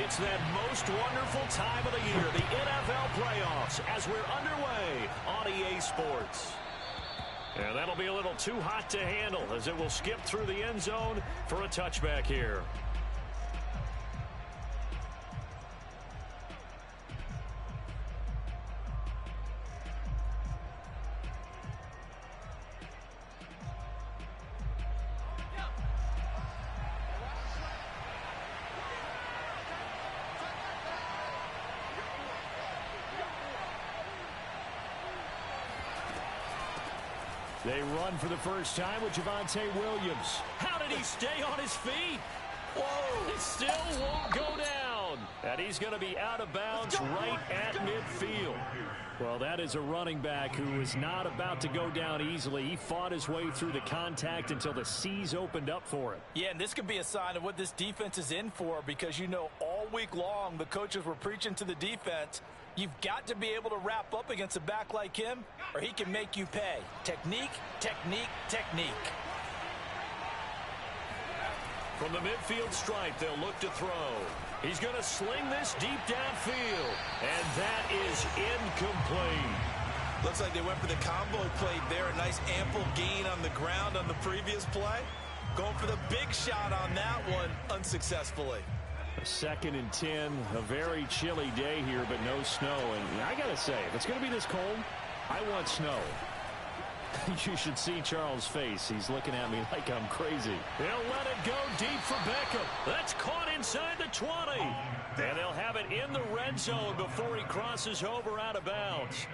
It's that most wonderful time of the year, the NFL playoffs, as we're underway on EA Sports. And that'll be a little too hot to handle as it will skip through the end zone for a touchback here. They run for the first time with Javonte Williams. How did he stay on his feet? Whoa, it still won't go down. And he's going to be out of bounds right at midfield. Well, that is a running back who is not about to go down easily. He fought his way through the contact until the seas opened up for him. Yeah, and this could be a sign of what this defense is in for, because, you know, all week long the coaches were preaching to the defense, you've got to be able to wrap up against a back like him, or he can make you pay. Technique, technique, technique. From the midfield stripe, they'll look to throw. He's going to sling this deep downfield, and that is incomplete. Looks like they went for the combo plate there. A nice ample gain on the ground on the previous play. Going for the big shot on that one unsuccessfully. 2nd and 10, a very chilly day here, but no snow. And I got to say, if it's going to be this cold, I want snow. You should see Charles' face. He's looking at me like I'm crazy. They'll let it go deep for Beckham. That's caught inside the 20. And they'll have it in the red zone before he crosses over out of bounds.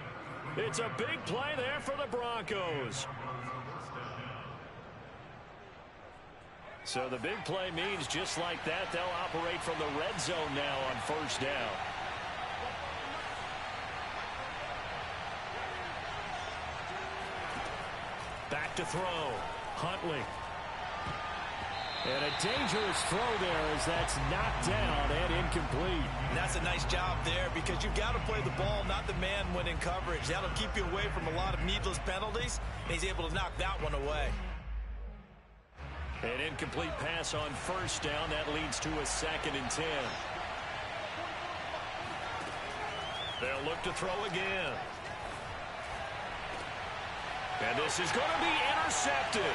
It's a big play there for the Broncos. So the big play means just like that, they'll operate from the red zone now on first down. Back to throw. Huntley. And a dangerous throw there as that's knocked down and incomplete. And that's a nice job there, because you've got to play the ball, not the man when in coverage. That'll keep you away from a lot of needless penalties, and he's able to knock that one away. An incomplete pass on first down. That leads to a 2nd and 10. They'll look to throw again. And this is going to be intercepted.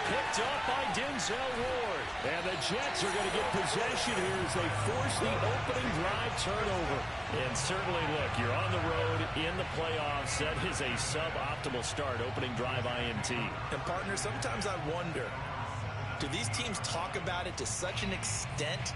Picked up by Denzel Ward. And the Jets are going to get possession here as they force the opening drive turnover. And certainly, look, you're on the road in the playoffs. That is a suboptimal start, opening drive INT. And, partner, sometimes I wonder, do these teams talk about it to such an extent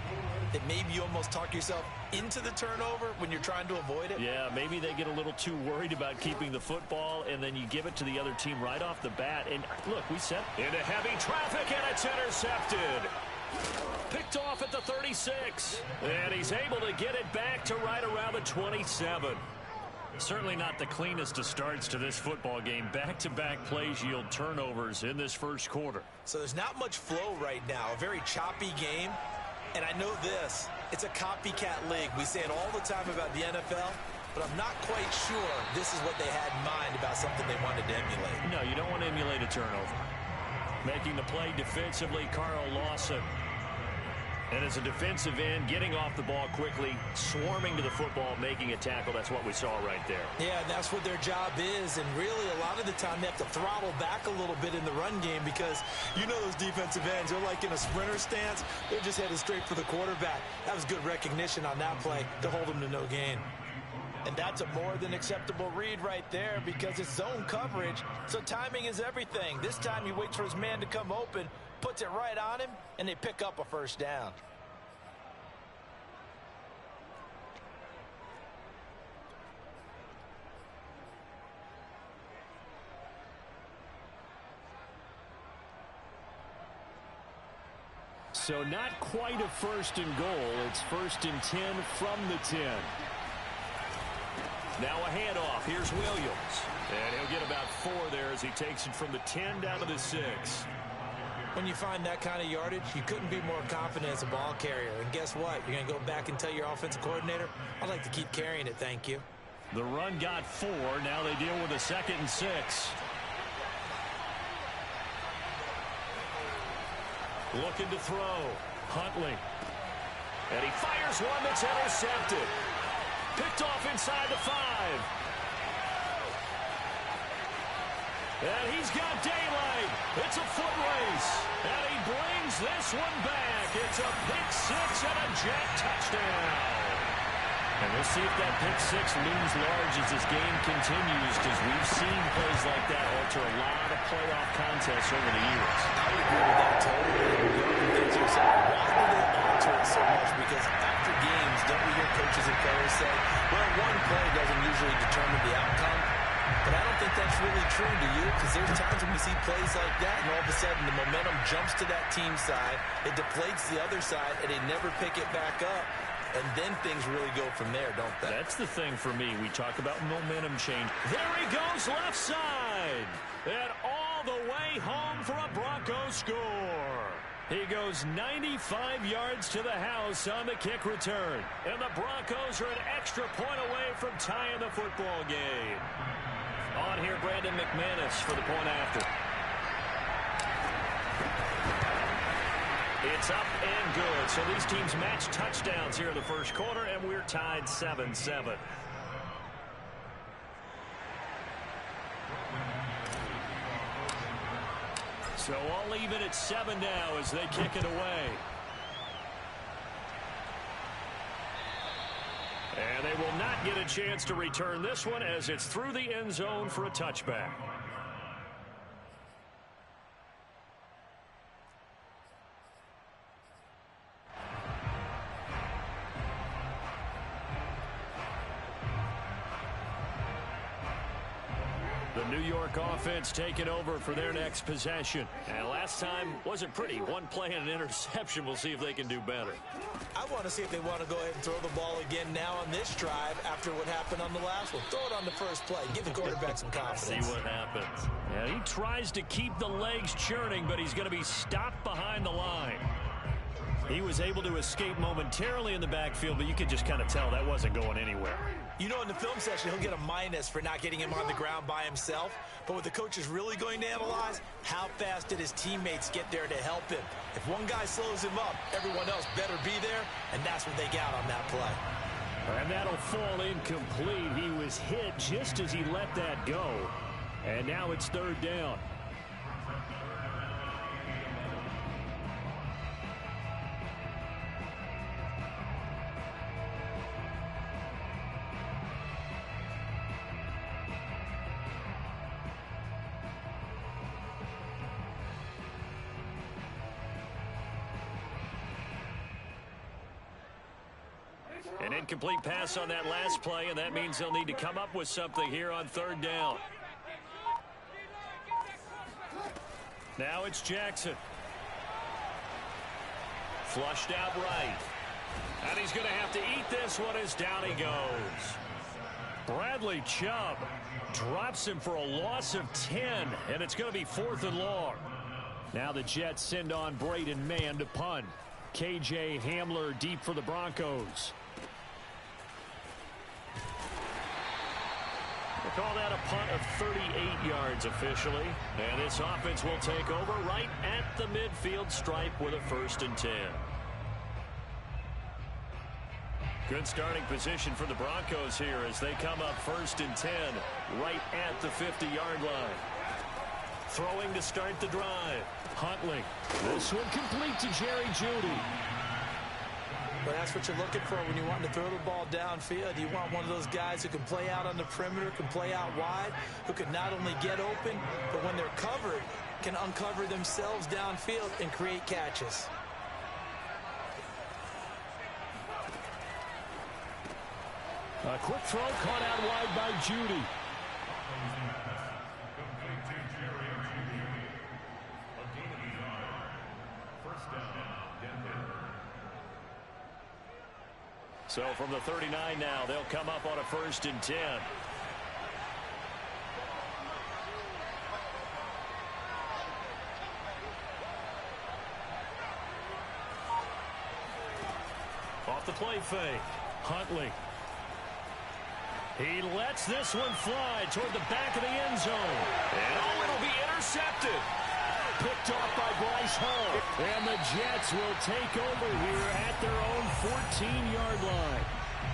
that maybe you almost talk yourself into the turnover when you're trying to avoid it? Yeah, maybe they get a little too worried about keeping the football, and then you give it to the other team right off the bat. And look, we set into heavy traffic, and it's intercepted. Picked off at the 36. And he's able to get it back to right around the 27. Certainly not the cleanest of starts to this football game. Back-to-back plays yield turnovers in this first quarter. So there's not much flow right now. A very choppy game. And I know this, it's a copycat league. We say it all the time about the NFL, but I'm not quite sure this is what they had in mind about something they wanted to emulate. No, you don't want to emulate a turnover. Making the play defensively, Carl Lawson. And as a defensive end, getting off the ball quickly, swarming to the football, making a tackle. That's what we saw right there. Yeah, and that's what their job is. And really, a lot of the time, they have to throttle back a little bit in the run game, because you know those defensive ends, they're like in a sprinter stance. They're just headed straight for the quarterback. That was good recognition on that play to hold them to no gain. And that's a more than acceptable read right there, because it's zone coverage, so timing is everything. This time he waits for his man to come open, puts it right on him, and they pick up a first down. So not quite a 1st and goal. It's 1st and 10 from the 10. Now a handoff. Here's Williams. And he'll get about 4 there as he takes it from the 10 down to the 6. When you find that kind of yardage, you couldn't be more confident as a ball carrier. And guess what? You're going to go back and tell your offensive coordinator, I'd like to keep carrying it, thank you. The run got 4. Now they deal with a 2nd and 6. Looking to throw. Huntley. And he fires one that's intercepted. Picked off inside the 5. And he's got daylight. It's a foot race. And he brings this one back. It's a pick 6 and a Jet touchdown. And we'll see if that pick 6 looms large as this game continues, because we've seen plays like that alter a lot of playoff contests over the years. I would agree with that totally. You often think to yourself, why do they alter it so much? Because after games, don't we hear coaches and players say, well, one play doesn't usually determine the outcome. But I don't think that's really true, do you? Because there's times when we see plays like that, and all of a sudden the momentum jumps to that team side, it deflates the other side, and they never pick it back up. And then things really go from there, don't they? That's the thing for me. We talk about momentum change. There he goes, left side. And all the way home for a Broncos score. He goes 95 yards to the house on the kick return. And the Broncos are an extra point away from tying the football game. On here, Brandon McManus for the point after. It's up and good. So these teams match touchdowns here in the first quarter, and we're tied 7-7. So all even at 7 now as they kick it away. And they will not get a chance to return this one as it's through the end zone for a touchback. The New York offense taking over for their next possession. And last time wasn't pretty. One play and an interception. We'll see if they can do better. I want to see if they want to go ahead and throw the ball again now on this drive after what happened on the last one. Throw it on the first play. Give the quarterback some confidence. See what happens. Yeah, he tries to keep the legs churning, but he's going to be stopped behind the line. He was able to escape momentarily in the backfield, but you could just kind of tell that wasn't going anywhere. You know, in the film session, he'll get a minus for not getting him on the ground by himself. But what the coach is really going to analyze, how fast did his teammates get there to help him? If one guy slows him up, everyone else better be there, and that's what they got on that play. And that'll fall incomplete. He was hit just as he let that go. And now it's third down. An incomplete pass on that last play, and that means they'll need to come up with something here on third down. Now it's Jackson. Flushed out right. And he's going to have to eat this one as down he goes. Bradley Chubb drops him for a loss of 10, and it's going to be 4th and long. Now the Jets send on Braden Mann to punt. KJ Hamler deep for the Broncos. We'll call that a punt of 38 yards officially. And this offense will take over right at the midfield stripe with a 1st and 10. Good starting position for the Broncos here as they come up 1st and 10 right at the 50-yard line. Throwing to start the drive. Huntley. This one complete to Jerry Jeudy. Well, that's what you're looking for when you want to throw the ball downfield. You want one of those guys who can play out on the perimeter, can play out wide, who can not only get open, but when they're covered, can uncover themselves downfield and create catches. A quick throw caught out wide by Jeudy. So from the 39 now, they'll come up on a 1st and 10. Off the play fake. Huntley. He lets this one fly toward the back of the end zone. And oh, it'll be intercepted. Picked off by Bryce Hall. And the Jets will take over here at their own 14-yard line.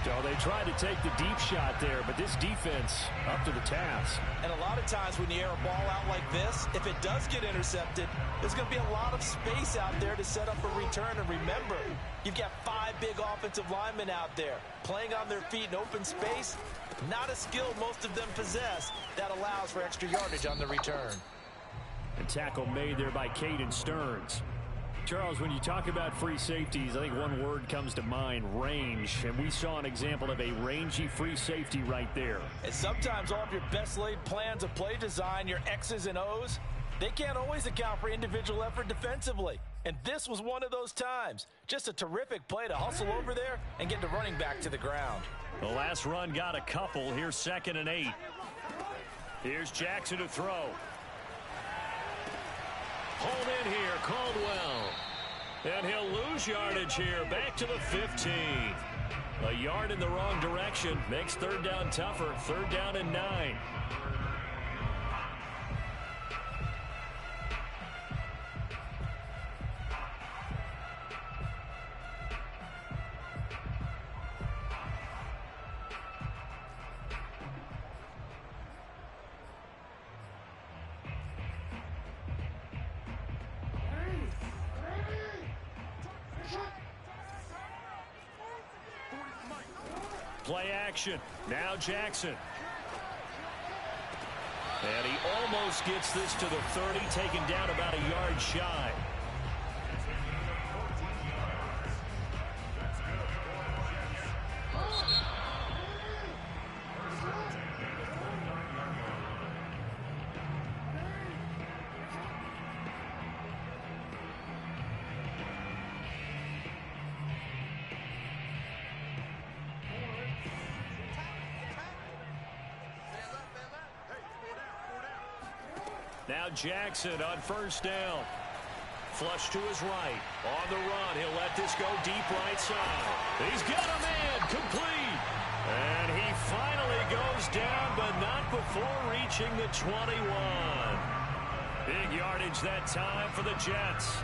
So they tried to take the deep shot there, but this defense up to the task. And a lot of times when you air a ball out like this, if it does get intercepted, there's going to be a lot of space out there to set up a return. And remember, you've got 5 big offensive linemen out there playing on their feet in open space. Not a skill most of them possess that allows for extra yardage on the return. A tackle made there by Caden Stearns. Charles, when you talk about free safeties, I think one word comes to mind, range. And we saw an example of a rangy free safety right there. And sometimes all of your best laid plans of play design, your X's and O's, they can't always account for individual effort defensively. And this was one of those times. Just a terrific play to hustle over there and get the running back to the ground. The last run got a couple. Here's 2nd and 8. Here's Jackson to throw. Hold in here, Caldwell. And he'll lose yardage here, back to the 15. A yard in the wrong direction makes 3rd down tougher, 3rd down and 9. Play action. Now Jackson. And he almost gets this to the 30, taken down about a yard shy. Now Jackson on 1st down. Flush to his right. On the run. He'll let this go deep right side. He's got a man complete. And he finally goes down, but not before reaching the 21. Big yardage that time for the Jets.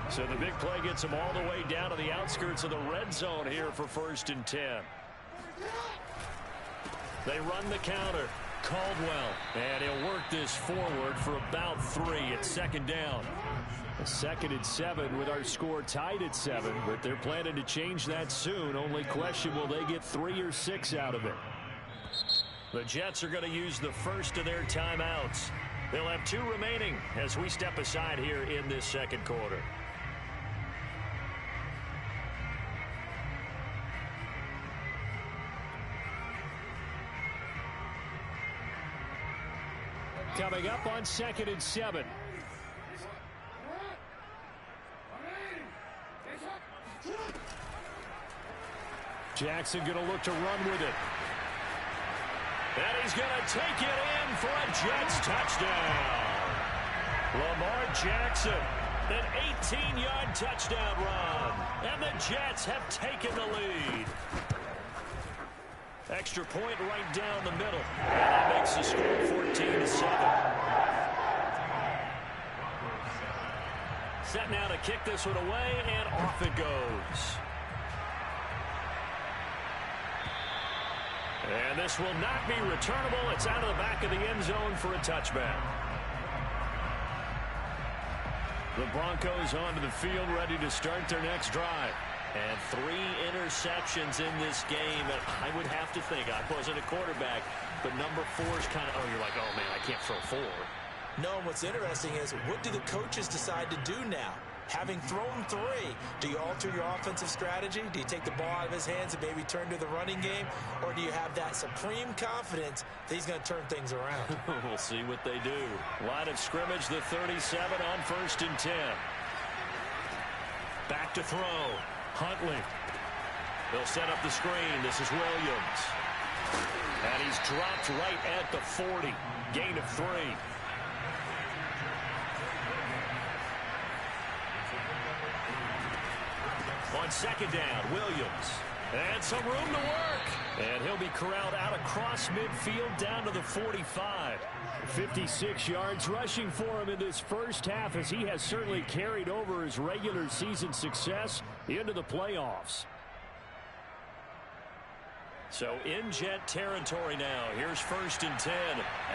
So the big play gets him all the way down to the outskirts of the red zone here for 1st and 10. They run the counter. Caldwell, and he'll work this forward for about 3 at 2nd down. A 2nd and 7 with our score tied at 7, but they're planning to change that soon. Only question, will they get 3 or 6 out of it? The Jets are going to use the first of their timeouts. They'll have 2 remaining as we step aside here in this 2nd quarter. Coming up on 2nd and 7. Jackson going to look to run with it. And he's going to take it in for a Jets touchdown. Lamar Jackson, an 18-yard touchdown run. And the Jets have taken the lead. Extra point right down the middle. And that makes the score 14-7. Set now to kick this one away, and off it goes. And this will not be returnable. It's out of the back of the end zone for a touchback. The Broncos onto the field, ready to start their next drive. And 3 interceptions in this game. And I would have to think, I wasn't a quarterback, but number 4 is kind of, oh, you're like, oh, man, I can't throw 4. No, and what's interesting is, what do the coaches decide to do now? Having thrown 3, do you alter your offensive strategy? Do you take the ball out of his hands and maybe turn to the running game? Or do you have that supreme confidence that he's going to turn things around? We'll see what they do. Line of scrimmage, the 37 on 1st and 10. Back to throw. Huntley. They'll set up the screen. This is Williams. And he's dropped right at the 40. Gain of 3. On 2nd down, Williams. And some room to work. And he'll be corralled out across midfield down to the 45. 56 yards rushing for him in this first half, as he has certainly carried over his regular season success into the playoffs. So in Jet territory now. Here's 1st and 10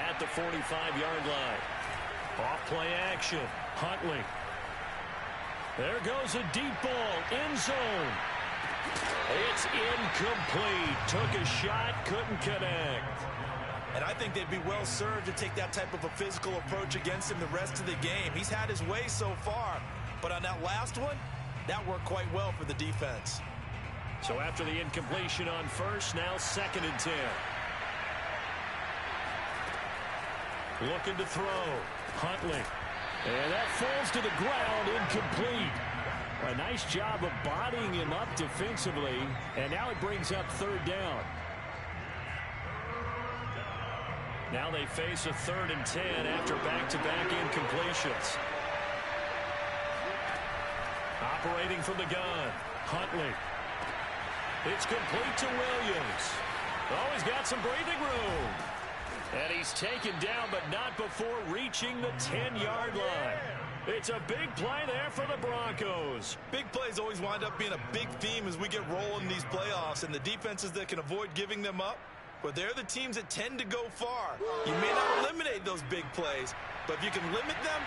at the 45-yard line. Off play action. Huntley. There goes a deep ball. End zone. It's incomplete. Took a shot, couldn't connect. And I think they'd be well served to take that type of a physical approach against him the rest of the game. He's had his way so far, but on that last one, that worked quite well for the defense. So after the incompletion on first, now 2nd and 10. Looking to throw. Huntley. And that falls to the ground, incomplete. A nice job of bodying him up defensively, and now it brings up 3rd down. Now they face a 3rd and 10 after back-to-back incompletions. Operating from the gun, Huntley. It's complete to Williams. Oh, he's got some breathing room. And he's taken down, but not before reaching the 10-yard line. It's a big play there for the Broncos. Big plays always wind up being a big theme as we get rolling in these playoffs, and the defenses that can avoid giving them up, but they're the teams that tend to go far. You may not eliminate those big plays, but if you can limit them,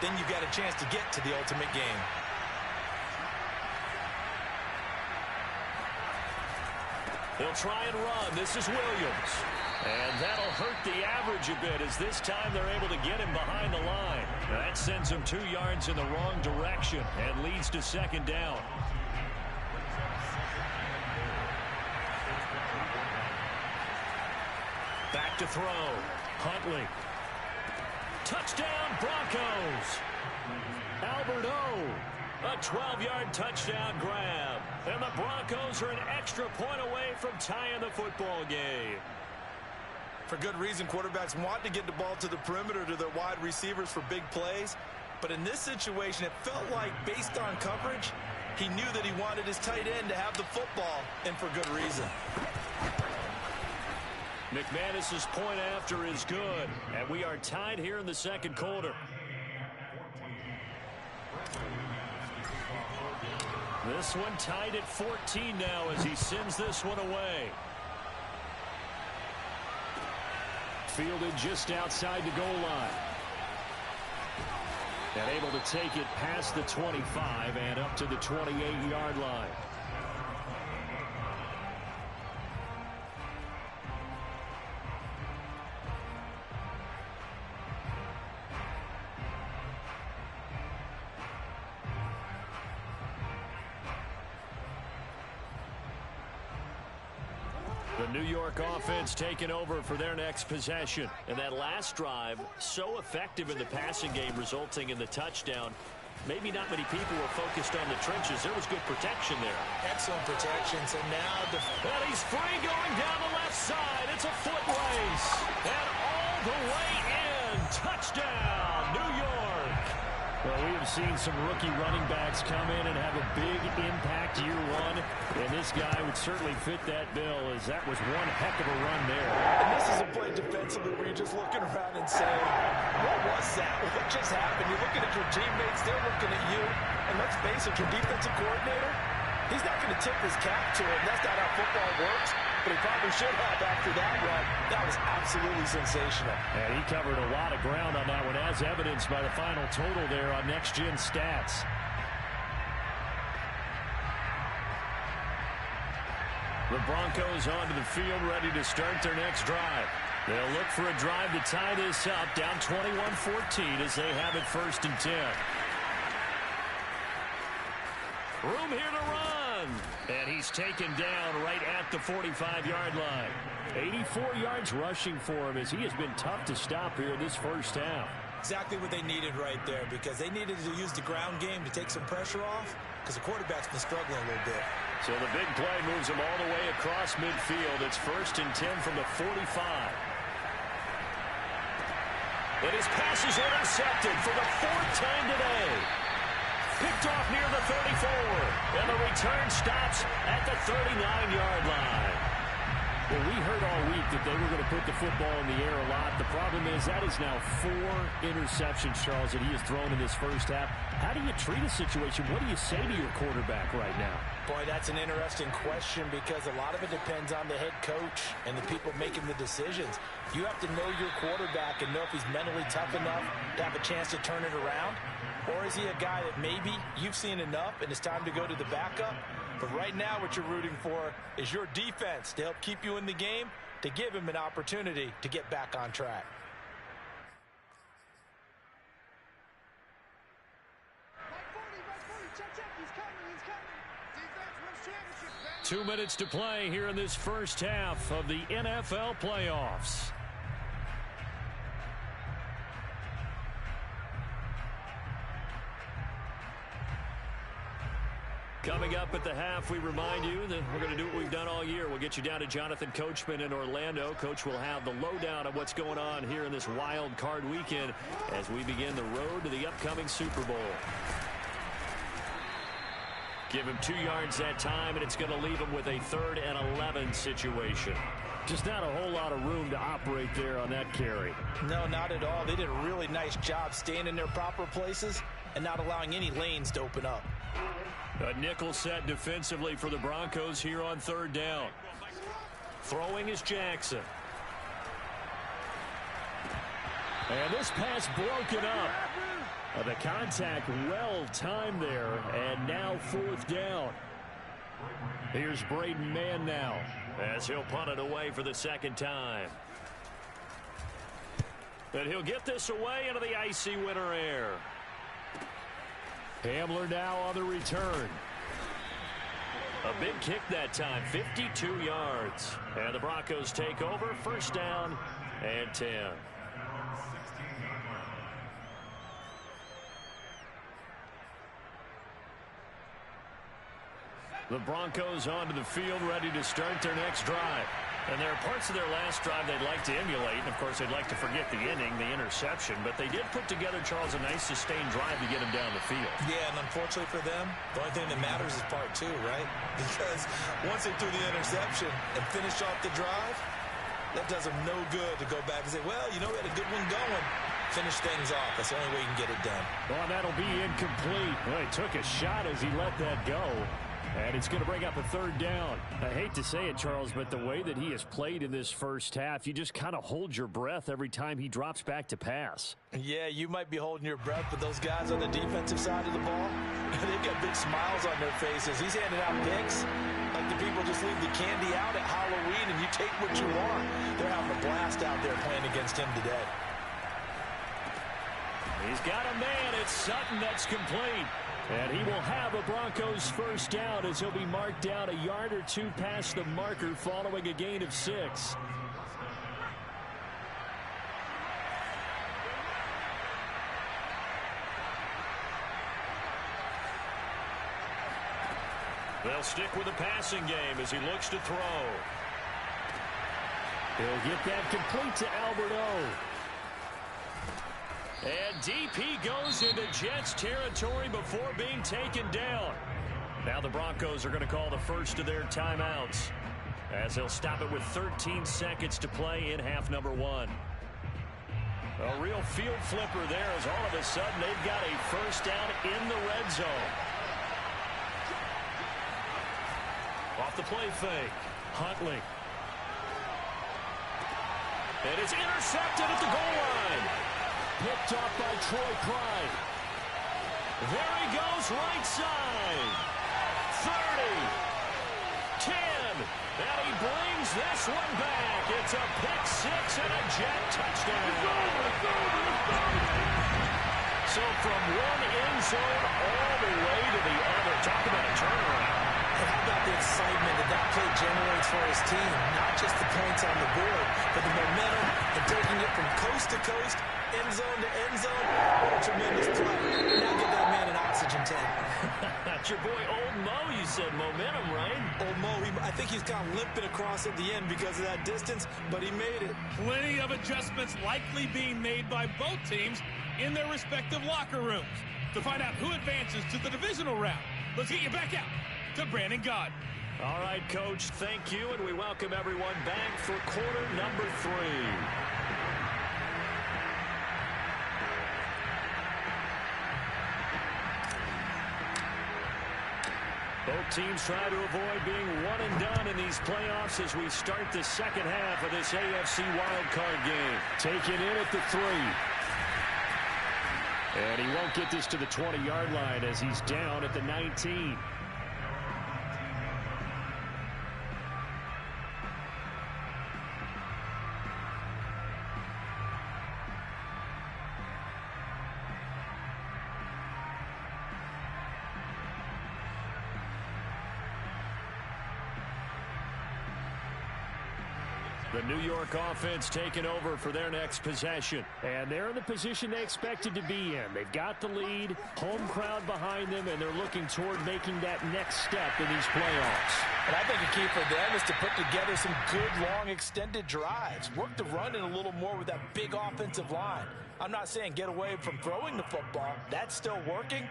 then you've got a chance to get to the ultimate game. They'll try and run. This is Williams. And that'll hurt the average a bit, as this time they're able to get him behind the line. Now that sends him 2 yards in the wrong direction and leads to 2nd down. Back to throw. Huntley. Touchdown, Broncos. Albert O. A 12-yard touchdown grab. And the Broncos are an extra point away from tying the football game. For good reason, quarterbacks want to get the ball to the perimeter to their wide receivers for big plays. But in this situation, it felt like, based on coverage, he knew that he wanted his tight end to have the football, and for good reason. McManus's point after is good, and we are tied here in the 2nd quarter. This one tied at 14 now as he sends this one away. Fielded just outside the goal line. And able to take it past the 25 and up to the 28-yard line. The New York offense taking over for their next possession. And that last drive, so effective in the passing game, resulting in the touchdown. Maybe not many people were focused on the trenches. There was good protection there. Excellent protection. So now and he's free going down the left side. It's a foot race. And all the way in. Touchdown, New York. Well, we have seen some rookie running backs come in and have a big impact year one, and this guy would certainly fit that bill, as that was one heck of a run there. And this is a play defensively where you're just looking around and saying, what was that? What just happened? You're looking at your teammates, they're looking at you, and let's face it, your defensive coordinator, he's not going to tip his cap to him. That's not how football works. But he probably should have after that run. That was absolutely sensational. And he covered a lot of ground on that one, as evidenced by the final total there on Next Gen Stats. The Broncos onto the field, ready to start their next drive. They'll look for a drive to tie this up, down 21-14 as they have it 1st and 10. Room here to run. And he's taken down right at the 45-yard line. 84 yards rushing for him, as he has been tough to stop here in this first half. Exactly what they needed right there, because they needed to use the ground game to take some pressure off, because the quarterback's been struggling a little bit. So the big play moves him all the way across midfield. It's 1st and 10 from the 45. And his pass is intercepted for the 4th time today. Picked off near the 34, and the return stops at the 39-yard line. Well, we heard all week that they were going to put the football in the air a lot. The problem is that is now 4 interceptions, Charles, that he has thrown in this first half. How do you treat a situation? What do you say to your quarterback right now? Boy, that's an interesting question because a lot of it depends on the head coach and the people making the decisions. You have to know your quarterback and know if he's mentally tough enough to have a chance to turn it around. Or is he a guy that maybe you've seen enough and it's time to go to the backup? But right now what you're rooting for is your defense to help keep you in the game, to give him an opportunity to get back on track. He's 2 minutes to play here in this first half of the NFL playoffs. Coming up at the half, we remind you that we're going to do what we've done all year. We'll get you down to Jonathan Coachman in Orlando. Coach will have the lowdown of what's going on here in this wild card weekend as we begin the road to the upcoming Super Bowl. Give him 2 yards that time, and it's going to leave him with a 3rd and 11 situation. Just not a whole lot of room to operate there on that carry. No, not at all. They did a really nice job staying in their proper places and not allowing any lanes to open up. A nickel set defensively for the Broncos here on 3rd down. Throwing is Jackson. And this pass broken up. The contact well timed there, and now 4th down. Here's Braden Mann now as he'll punt it away for the 2nd time. And he'll get this away into the icy winter air. Hamler now on the return. A big kick that time, 52 yards. And the Broncos take over, 1st down and 10. The Broncos onto the field, ready to start their next drive. And there are parts of their last drive they'd like to emulate. And, of course, they'd like to forget the inning, the interception. But they did put together, Charles, a nice sustained drive to get him down the field. Yeah, and unfortunately for them, the only thing that matters is part 2, right? Because once they threw the interception and finished off the drive, that does them no good to go back and say, well, you know, we had a good one going. Finish things off. That's the only way you can get it done. Well, that'll be incomplete. Well, he took a shot as he let that go. And it's going to bring up a 3rd down. I hate to say it, Charles, but the way that he has played in this first half, you just kind of hold your breath every time he drops back to pass. Yeah, you might be holding your breath, but those guys on the defensive side of the ball, they've got big smiles on their faces. He's handing out picks like the people just leave the candy out at Halloween and you take what you want. They're having a blast out there playing against him today. He's got a man. It's Sutton that's complete. And he will have a Broncos 1st down as he'll be marked down a yard or 2 past the marker following a gain of 6. They'll stick with the passing game as he looks to throw. He'll get that complete to Albert O. And deep he goes into Jets territory before being taken down. Now the Broncos are going to call the first of their timeouts as they'll stop it with 13 seconds to play in half number 1. A real field flipper there as all of a sudden they've got a 1st down in the red zone. Off the play fake. Huntley. And it's intercepted at the goal line. Picked up by Troy Pride. There he goes, right side. 30. 10. And he brings this one back. It's a pick 6 and a Jet touchdown. So from one end zone all the way to the other. Talk about a turnaround. And how about the excitement that that play generates for his team? Not just the points on the board, but the momentum and taking it from coast to coast, end zone to end zone. What a tremendous play. Now get that man an oxygen tank. That's your boy Old Mo, you said. Momentum, right? Old Mo, I think he's kind of limping across at the end because of that distance, but he made it. Plenty of adjustments likely being made by both teams in their respective locker rooms. To find out who advances to the divisional round, let's get you back out to Brandon God. All right, Coach, thank you, and we welcome everyone back for quarter number 3. Both teams try to avoid being one and done in these playoffs as we start the second half of this AFC wildcard game. Take it in at the 3. And he won't get this to the 20-yard line as he's down at the 19. The New York offense taking over for their next possession. And they're in the position they expected to be in. They've got the lead, home crowd behind them, and they're looking toward making that next step in these playoffs. And I think a key for them is to put together some good, long, extended drives. Work the run in a little more with that big offensive line. I'm not saying get away from throwing the football. That's still working.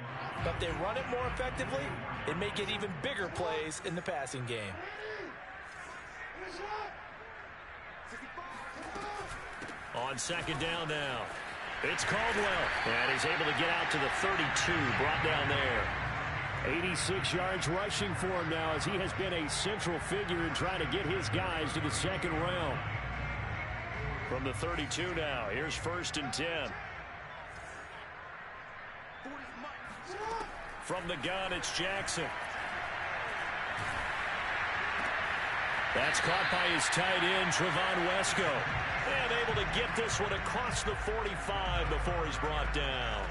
But if they run it more effectively, it may get even bigger plays in the passing game. On second down now, it's Caldwell, and he's able to get out to the 32, brought down there. 86 yards rushing for him now as he has been a central figure in trying to get his guys to the second round. From the 32 now, here's 1st and 10. From the gun, it's Jackson. That's caught by his tight end, Trevon Wesco. And able to get this one across the 45 before he's brought down.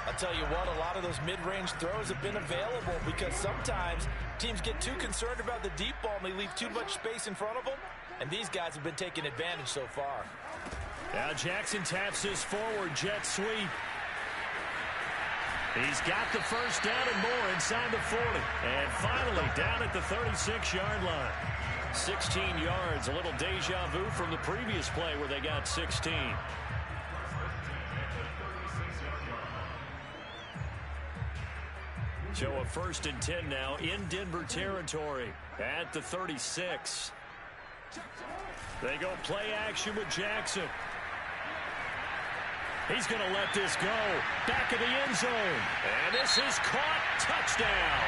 I'll tell you what, a lot of those mid-range throws have been available because sometimes teams get too concerned about the deep ball and they leave too much space in front of them. And these guys have been taking advantage so far. Now Jackson taps his forward jet sweep. He's got the first down and more inside the 40. And finally down at the 36-yard line. 16 yards, a little deja vu from the previous play where they got 16. So a 1st and 10 now in Denver territory at the 36. They go play action with Jackson. He's going to let this go. Back of the end zone. And this is caught. Touchdown.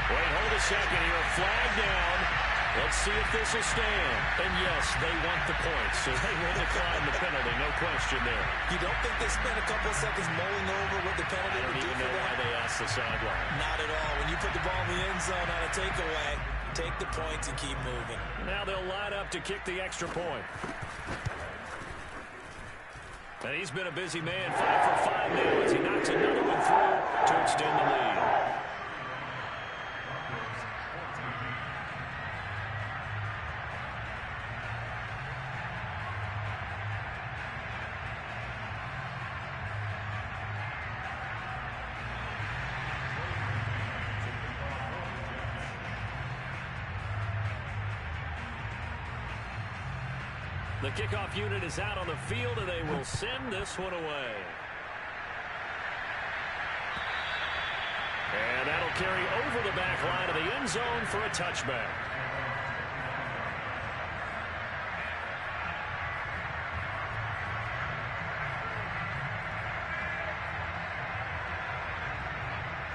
Wait, hold a second here. Flag down. Let's see if this will stand. And yes, they want the points, so they will decline the penalty. No question there. You don't think they spent a couple of seconds mulling over what the penalty would do for them? I don't even know why they asked the sideline. Not at all. When you put the ball in the end zone on a takeaway, take the points and keep moving. Now they'll line up to kick the extra point. And he's been a busy man, 5 for 5 now as he knocks another one through to extend the lead. The kickoff unit is out on the field, and they will send this one away. And that'll carry over the back line of the end zone for a touchback.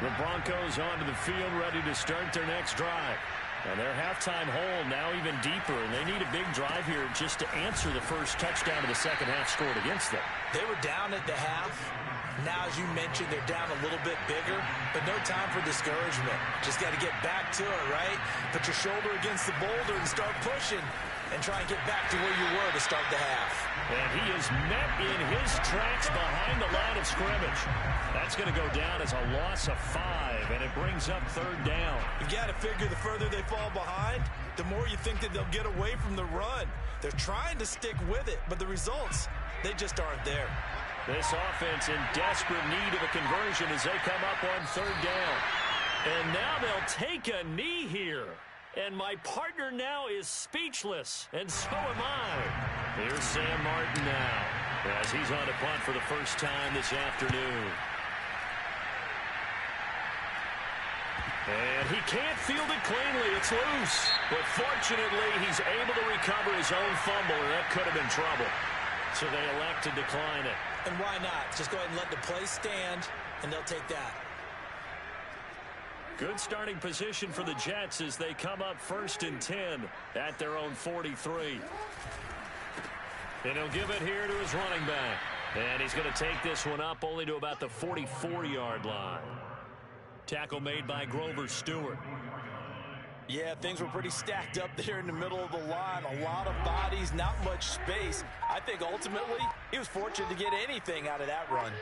The Broncos onto the field, ready to start their next drive. And their halftime hole now even deeper, and they need a big drive here just to answer the first touchdown of the second half scored against them. They were down at the half. Now, as you mentioned, they're down a little bit bigger, but no time for discouragement. Just got to get back to it, right? Put your shoulder against the boulder and start pushing and try and get back to where you were to start the half. And he is met in his tracks behind the line of scrimmage. That's going to go down as a loss of 5, and it brings up 3rd down. You've got to figure the further they fall behind, the more you think that they'll get away from the run. They're trying to stick with it, but the results, they just aren't there. This offense in desperate need of a conversion as they come up on 3rd down. And now they'll take a knee here. And my partner now is speechless, and so am I. Here's Sam Martin now as he's on to punt for the first time this afternoon. And he can't field it cleanly. It's loose. But fortunately, he's able to recover his own fumble, and that could have been trouble. So they elect to decline it. And why not? Just go ahead and let the play stand, and they'll take that. Good starting position for the Jets as they come up 1st and 10 at their own 43. And he'll give it here to his running back. And he's going to take this one up only to about the 44-yard line. Tackle made by Grover Stewart. Yeah, things were pretty stacked up there in the middle of the line. A lot of bodies, not much space. I think ultimately he was fortunate to get anything out of that run.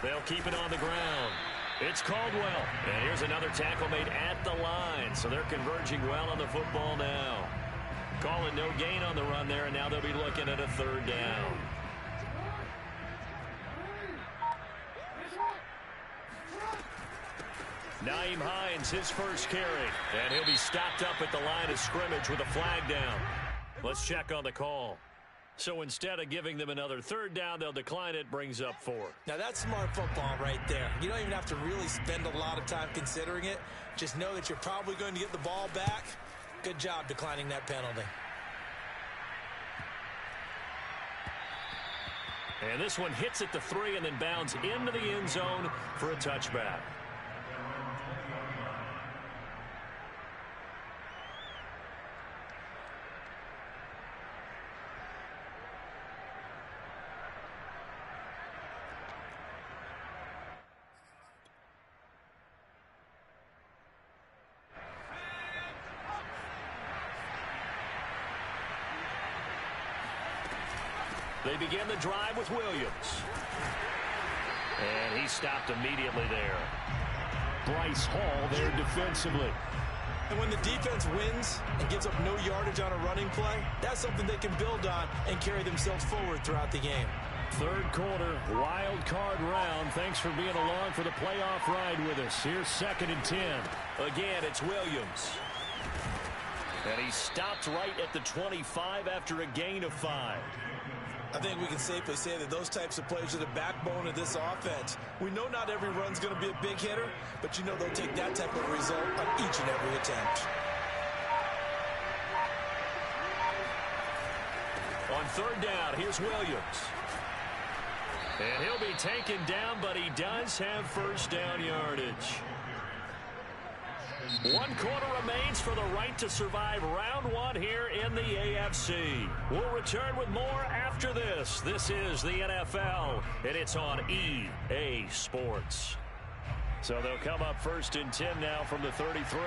They'll keep it on the ground. It's Caldwell. And here's another tackle made at the line. So they're converging well on the football now. Calling no gain on the run there, and now they'll be looking at a 3rd down. Nyheim Hines, his first carry. And he'll be stopped up at the line of scrimmage with a flag down. Let's check on the call. So instead of giving them another 3rd down, they'll decline it, brings up 4. Now that's smart football right there. You don't even have to really spend a lot of time considering it. Just know that you're probably going to get the ball back. Good job declining that penalty. And this one hits at the 3 and then bounds into the end zone for a touchback. They begin the drive with Williams. And he stopped immediately there. Bryce Hall there defensively. And when the defense wins and gives up no yardage on a running play, that's something they can build on and carry themselves forward throughout the game. 3rd quarter, wild card round. Thanks for being along for the playoff ride with us. Here's 2nd and 10. Again, it's Williams. And he stopped right at the 25 after a gain of 5. I think we can safely say that those types of plays are the backbone of this offense. We know not every run's going to be a big hitter, but you know they'll take that type of result on each and every attempt. On 3rd down, here's Williams. And he'll be taken down, but he does have 1st down yardage. 1 quarter remains for the right to survive round 1 here in the AFC. We'll return with more after this. This is the NFL, and it's on EA Sports. So they'll come up 1st and 10 now from the 33.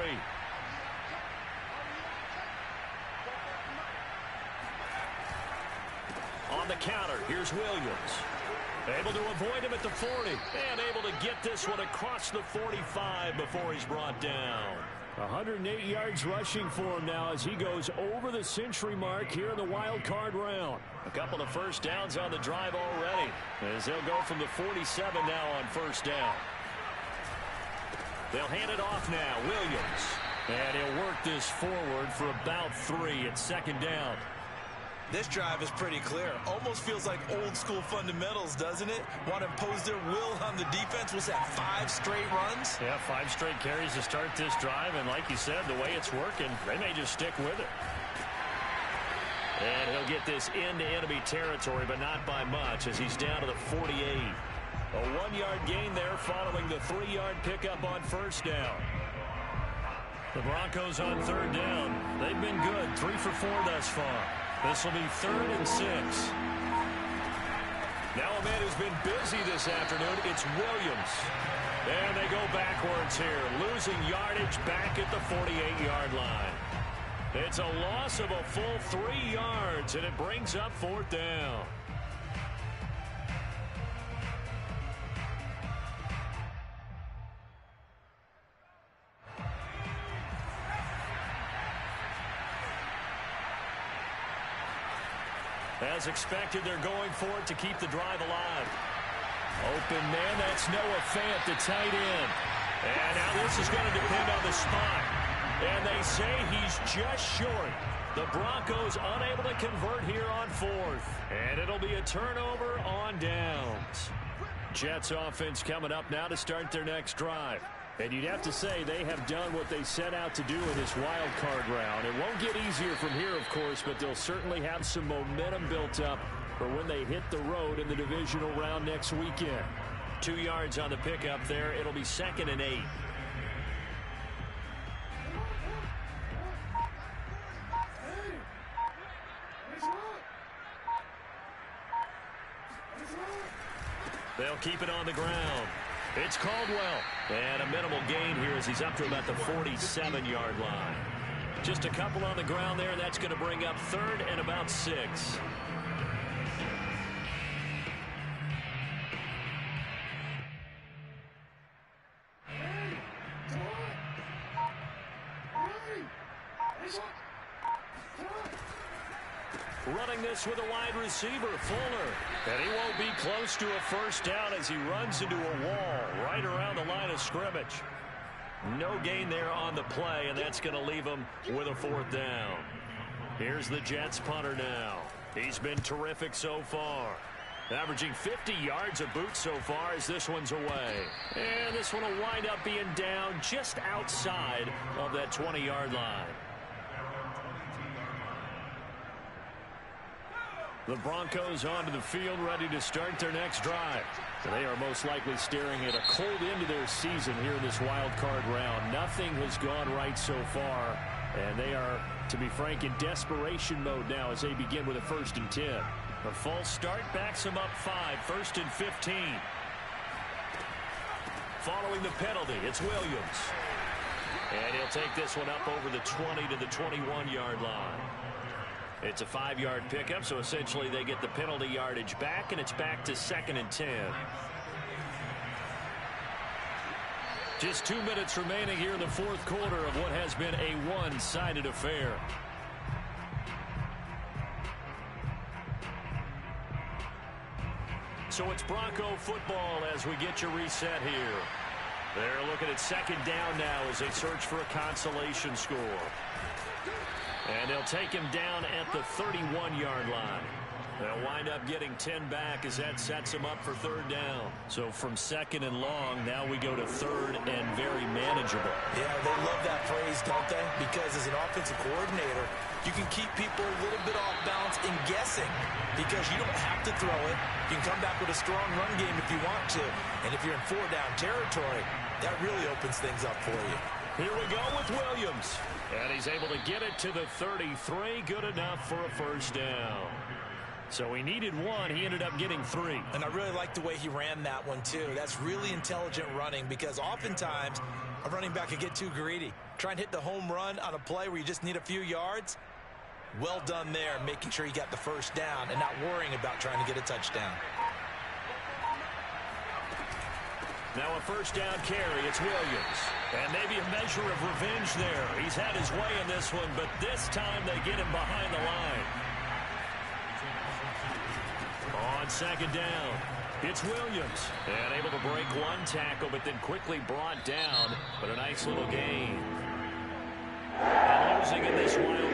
On the counter, here's Williams. Able to avoid him at the 40 and able to get this one across the 45 before he's brought down. 108 yards rushing for him now as he goes over the century mark here in the wild card round. A couple of 1st downs on the drive already as they'll go from the 47 now on 1st down. They'll hand it off now. Williams. And he'll work this forward for about 3 at 2nd down. This drive is pretty clear. Almost feels like old school fundamentals, doesn't it? Want to impose their will on the defense. Was that 5 straight runs? Yeah, 5 straight carries to start this drive. And like you said, the way it's working, they may just stick with it. And he'll get this into enemy territory, but not by much as he's down to the 48. A 1-yard gain there following the 3-yard pickup on 1st down. The Broncos on 3rd down. They've been good, 3 for 4 thus far. This will be 3rd and 6. Now a man who's been busy this afternoon, it's Williams. And they go backwards here, losing yardage back at the 48-yard line. It's a loss of a full 3 yards, and it brings up 4th down. As expected, they're going for it to keep the drive alive. Open man, that's Noah Fant, the tight end. And now this is going to depend on the spot. And they say he's just short. The Broncos unable to convert here on 4th. And it'll be a turnover on downs. Jets offense coming up now to start their next drive. And you'd have to say they have done what they set out to do in this wild card round. It won't get easier from here, of course, but they'll certainly have some momentum built up for when they hit the road in the divisional round next weekend. 2 yards on the pickup there. It'll be 2nd and 8. They'll keep it on the ground. It's Caldwell. And a minimal gain here as he's up to about the 47-yard line. Just a couple on the ground there. That's going to bring up 3rd and about 6. Running this with a wide receiver, Fuller. And he won't be close to a first down as he runs into a wall right around the line of scrimmage. No gain there on the play, and that's going to leave him with a 4th down. Here's the Jets punter now. He's been terrific so far. Averaging 50 yards a boot so far as this one's away. And this one will wind up being down just outside of that 20-yard line. The Broncos onto the field, ready to start their next drive. They are most likely staring at a cold end to their season here in this wild card round. Nothing has gone right so far, and they are, to be frank, in desperation mode now as they begin with a 1st and 10. A false start backs them up 5, 1st and 15. Following the penalty, it's Williams. And he'll take this one up over the 20 to the 21-yard line. It's a 5-yard pickup, so essentially they get the penalty yardage back, and it's back to 2nd and 10. Just 2 minutes remaining here in the 4th quarter of what has been a one-sided affair. So it's Bronco football as we get your reset here. They're looking at 2nd down now as they search for a consolation score. And they'll take him down at the 31-yard line. They'll wind up getting 10 back as that sets him up for 3rd down. So from 2nd and long, now we go to 3rd and very manageable. Yeah, they love that phrase, don't they? Because as an offensive coordinator, you can keep people a little bit off balance and guessing because you don't have to throw it. You can come back with a strong run game if you want to. And if you're in 4-down territory, that really opens things up for you. Here we go with Williams. And he's able to get it to the 33. Good enough for a 1st down. So he needed 1. He ended up getting 3. And I really like the way he ran that one, too. That's really intelligent running because oftentimes a running back can get too greedy. Try and hit the home run on a play where you just need a few yards. Well done there, making sure you got the 1st down and not worrying about trying to get a touchdown. Now a 1st down carry. It's Williams. And maybe a measure of revenge there. He's had his way in this one, but this time they get him behind the line. On 2nd down, it's Williams. And able to break 1 tackle, but then quickly brought down. But a nice little gain. And losing in this wild